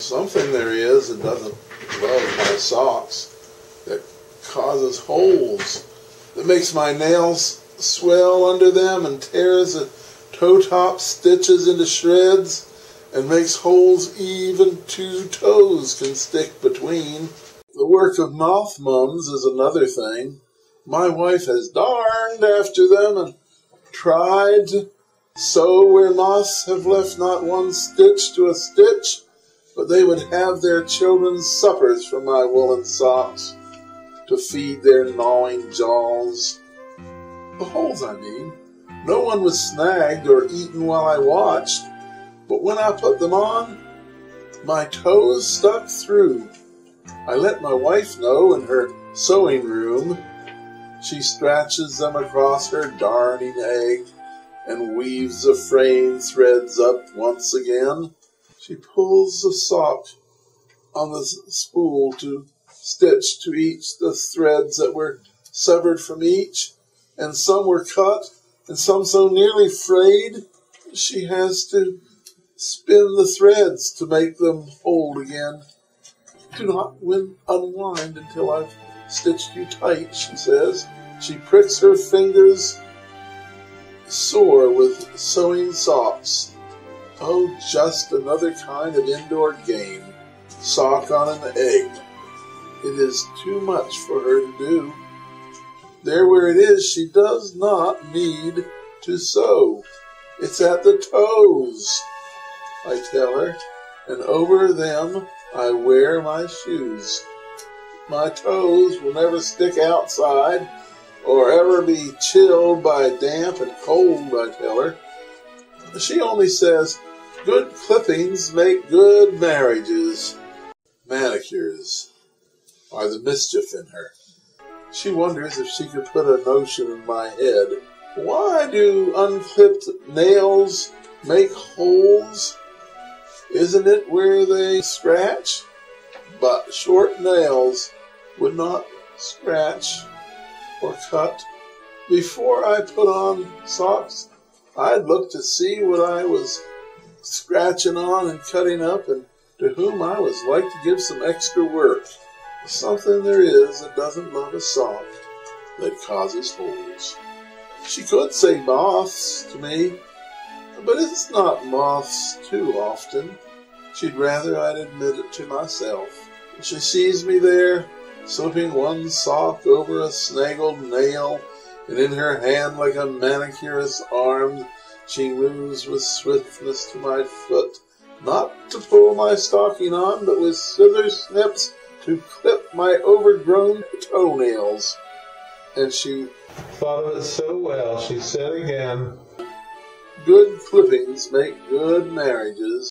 Something there is that doesn't love my socks, that causes holes, that makes my nails swell under them and tears the toe top stitches into shreds and makes holes even 2 toes can stick between. The work of moth mums is another thing. My wife has darned after them and tried to sew where moths have left not one stitch to a stitch, but they would have their children's suppers from my woolen socks to feed their gnawing jaws. The holes, I mean. No one was snagged or eaten while I watched, but when I put them on, my toes stuck through. I let my wife know in her sewing room. She stretches them across her darning egg and weaves the fraying threads up once again. She pulls the sock on the spool to stitch to each the threads that were severed from each, and some were cut, and some so nearly frayed she has to spin the threads to make them hold again. Do not unwind until I've stitched you tight, she says. She pricks her fingers sore with sewing socks. Oh, just another kind of indoor game. Sock on an egg. It is too much for her to do. There where it is, she does not need to sew. It's at the toes, I tell her, and over them I wear my shoes. My toes will never stick outside or ever be chilled by damp and cold, I tell her. She only says, good clippings make good marriages. Manicures are the mischief in her. She wonders if she could put a notion in my head. Why do unclipped nails make holes? Isn't it where they scratch? But short nails would not scratch or cut. Before I put on socks, I'd look to see what I was scratching on and cutting up, and to whom I was like to give some extra work. Something there is that doesn't love a sock that causes holes. She could say moths to me, but it's not moths too often. She'd rather I'd admit it to myself. She sees me there, slipping one sock over a snaggled nail, and in her hand like a manicurist's arm, she moves with swiftness to my foot, not to pull my stocking on, but with scissors snips to clip my overgrown toenails. And she thought of it so well, she said again, good clippings make good marriages.